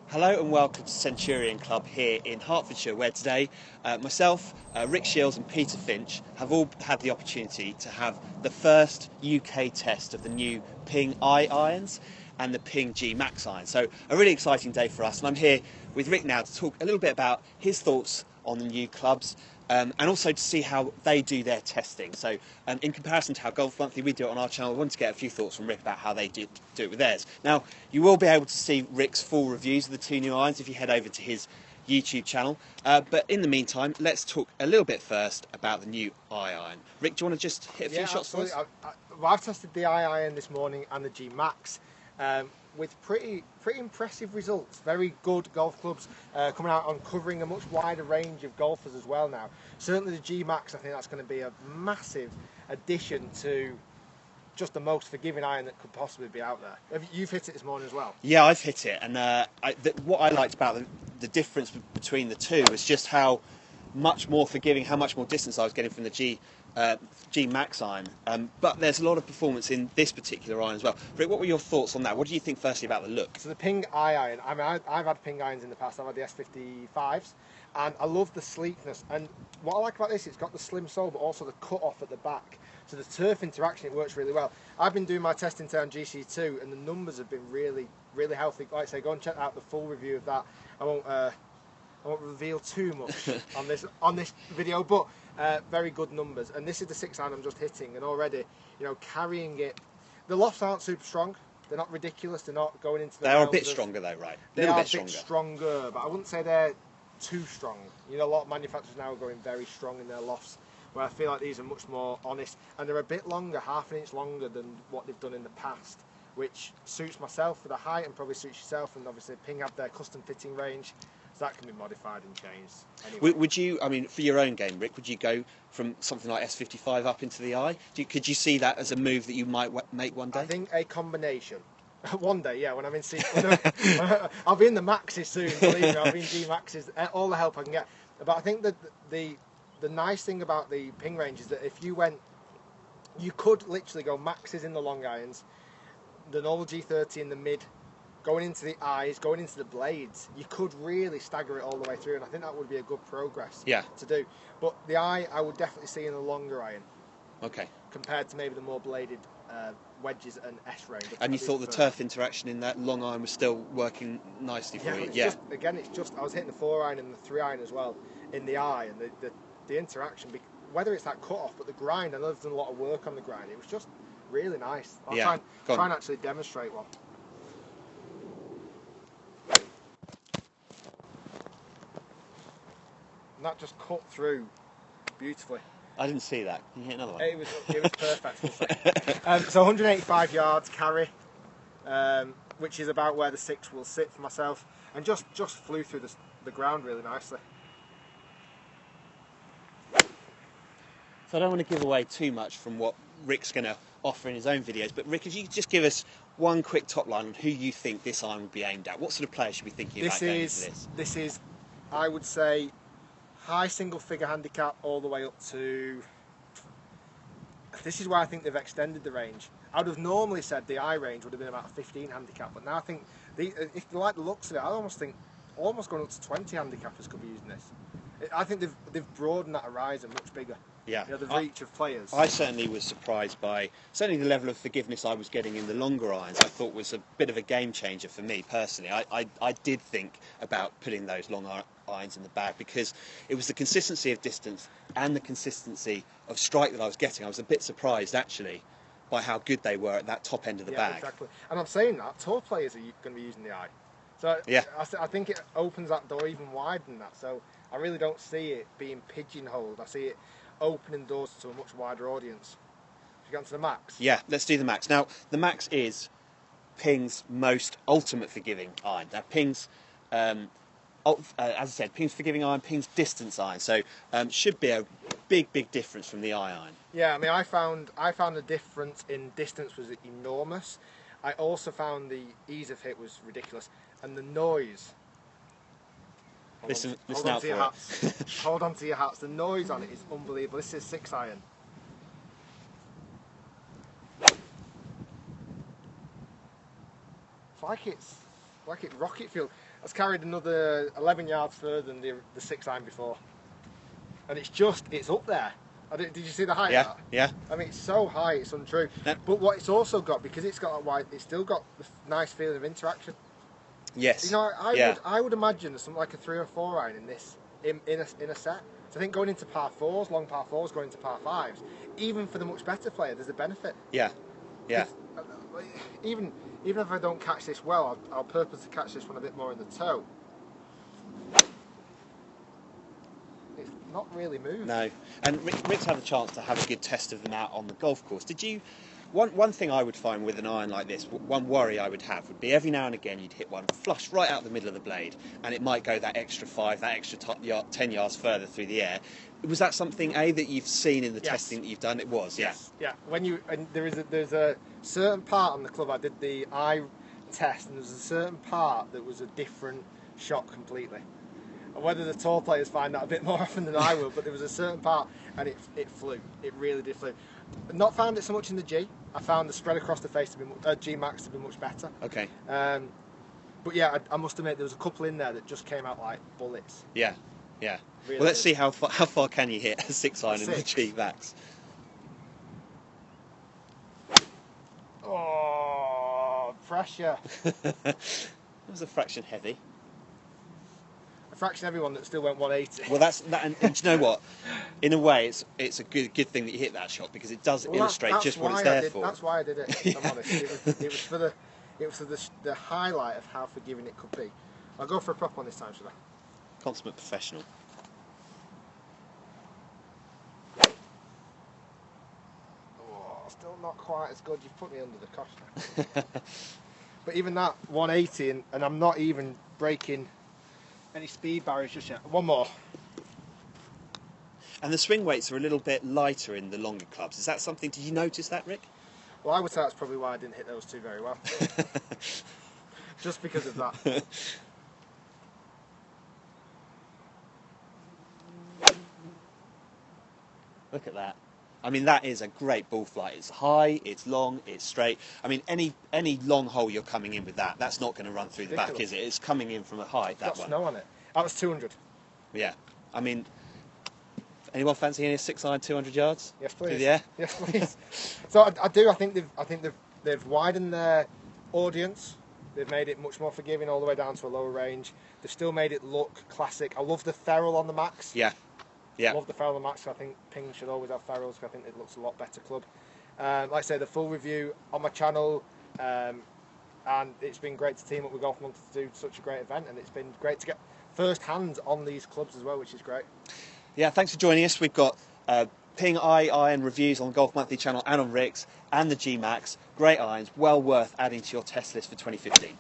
Hello and welcome to Centurion Club here in Hertfordshire, where today myself, Rick Shiels and Peter Finch have all had the opportunity to have the first UK test of the new Ping irons and the Ping GMAX iron. So a really exciting day for us, and I'm here with Rick now to talk a little bit about his thoughts on the new clubs and also to see how they do their testing. So in comparison to how Golf Monthly we do it on our channel, I wanted to get a few thoughts from Rick about how they do it with theirs. Now, you will be able to see Rick's full reviews of the two new irons if you head over to his YouTube channel. But in the meantime, let's talk a little bit first about the new iron. Rick, do you want to just hit a few shots for us? I've tested the iron this morning and the GMAX with pretty impressive results. Very good golf clubs coming out on covering a much wider range of golfers as well now. Certainly the GMAX, I think that's going to be a massive addition to just the most forgiving iron that could possibly be out there. You've hit it this morning as well? Yeah, I've hit it, and what I liked about the difference between the two was just how much more forgiving, how much more distance I was getting from the GMAX iron. But there's a lot of performance in this particular iron as well. Rick, what were your thoughts on that? What do you think firstly about the look? So the Ping iron, I mean, I've had Ping irons in the past. I've had the S55s, and I love the sleekness. And what I like about this, it's got the slim sole, but also the cut off at the back. So the turf interaction, it works really well. I've been doing my testing today on GC2, and the numbers have been really healthy. Like I say, go and check out the full review of that. I won't reveal too much on this video, but very good numbers. And this is the 6 iron I'm just hitting, and already, you know, carrying it. The lofts aren't super strong. They're not ridiculous. They're not going into the. They are a bit stronger though, right? They are a bit stronger, but I wouldn't say they're too strong. You know, a lot of manufacturers now are going very strong in their lofts, where I feel like these are much more honest, and they're a bit longer, half an inch longer than what they've done in the past, which suits myself for the height and probably suits yourself. And obviously Ping have their custom fitting range, so that can be modified and changed. Anyway. Would you, I mean, for your own game, Rick, would you go from something like S55 up into the I? Could you see that as a move that you might make one day? I think a combination. One day, yeah, when I'm in I'll be in the Maxes soon, believe me, I'll be in G-Maxes, all the help I can get. But I think that the nice thing about the Ping range is that if you went, you could literally go Maxes in the long irons, the normal G30 in the mid, going into the eyes, going into the blades. You could really stagger it all the way through, and I think that would be a good progress to do. But the eye, I would definitely see in the longer iron. Okay. Compared to maybe the more bladed wedges and S range. And you thought the turf interaction in that long iron was still working nicely for you? Yeah. It's just I was hitting the 4 iron and the 3 iron as well in the eye, and the interaction, whether it's that cut off, but the grind, I know they've done a lot of work on the grind. It was just really nice. I'll try and actually demonstrate one. And that just cut through beautifully. I didn't see that. Can you hit another one? It was perfect. So 185 yards carry, which is about where the 6 will sit for myself, and just flew through the ground really nicely. So I don't want to give away too much from what Rick's going to offer in his own videos, but Rick, if you could just give us one quick top line on who you think this iron would be aimed at. What sort of players should we be thinking about going into this? This is, I would say, high single figure handicap all the way up to, this is where I think they've extended the range. I would have normally said the I range would have been about a 15 handicap, but now I think, if you like the looks of it, I almost think almost going up to 20 handicappers could be using this. I think they've broadened that horizon much bigger. Yeah, you know, the reach of players. I certainly was surprised by certainly the level of forgiveness I was getting in the longer irons. I thought was a bit of a game changer for me personally. I did think about putting those long irons in the bag because it was the consistency of distance and the consistency of strike that I was getting. I was a bit surprised actually by how good they were at that top end of the bag. Exactly. And I'm saying that tour players are going to be using the eye. So yeah, I think it opens that door even wider than that. So I really don't see it being pigeonholed. I see it opening doors to a much wider audience. Should we get on to the Max? Yeah, let's do the Max. Now, the Max is Ping's most ultimate forgiving iron. Now, Ping's, as I said, Ping's forgiving iron, Ping's distance iron. So, should be a big difference from the iron. Yeah, I mean, I found the difference in distance was enormous. I also found the ease of hit was ridiculous, and the noise. Listen out for it. Hold on to your hats. The noise on it is unbelievable. This is 6 iron. It's like it rocket fuel. It's carried another 11 yards further than the 6 iron before. And it's up there. Did you see the height of that? Yeah. I mean, it's so high, it's untrue. No. But what it's also got, because it's got that wide, it's still got the nice feeling of interaction. Yes. You know, I would imagine there's something like a 3 or 4 iron in this, in a set. So I think going into par 4s, long par 4s, going into par 5s, even for the much better player, there's a benefit. Yeah. Even if I don't catch this well, I'll purposely catch this one a bit more in the toe. It's not really moved. No. And Rick's had a chance to have a good test of them out on the golf course. Did you? One thing I would find with an iron like this, one worry I would have would be every now and again you'd hit one flush right out the middle of the blade, and it might go that extra 5, that extra 10 yards further through the air. Was that something that you've seen in the testing that you've done? It was, yes. Yeah. There's a certain part on the club. I did the eye test, and there's a certain part that was a different shot completely. And whether the tour players find that a bit more often than I will, but there was a certain part, and it flew. It really did flew. Not found it so much in the G. I found the spread across the face to be GMAX to be much better. Okay. But yeah, I must admit there was a couple in there that just came out like bullets. Yeah. Really Well, let's see how far can you hit a 6 iron in the GMAX. Oh, pressure. That was a fraction heavy. A fraction everyone that still went 180. Well, that's that, and do you know what? In a way, it's a good thing that you hit that shot, because it does illustrate that's just what it's why there did, for. That's why I did it. If I'm honest. It was for the highlight of how forgiving it could be. I'll go for a prop one this time, should I? Consummate professional. Oh, still not quite as good. You've put me under the cosh now. But even that 180, and I'm not even breaking any speed barriers just yet. One more. And the swing weights are a little bit lighter in the longer clubs. Is that something? Did you notice that, Rick? Well, I would say that's probably why I didn't hit those two very well. Just because of that. Look at that. I mean, that is a great ball flight. It's high, it's long, it's straight. I mean, any long hole you're coming in with that's not going to run through the back, is it? It's coming in from a height, that Got one. snow on it. That was 200. Yeah. I mean, anyone fancy any 6 iron 200 yards? Yes, please. Through the air? Yes, please. So I do. I think they've widened their audience. They've made it much more forgiving all the way down to a lower range. They've still made it look classic. I love the ferrule on the Max. Yeah. I love the ferrule on the Max. I think Ping should always have ferrules. I think it looks a lot better club. Like I say, the full review on my channel. And it's been great to team up with Golf Month to do such a great event, and it's been great to get first hand on these clubs as well, which is great. Yeah, thanks for joining us. We've got Ping iron reviews on the Golf Monthly channel and on Rick's, and the GMAX. Great irons, well worth adding to your test list for 2015.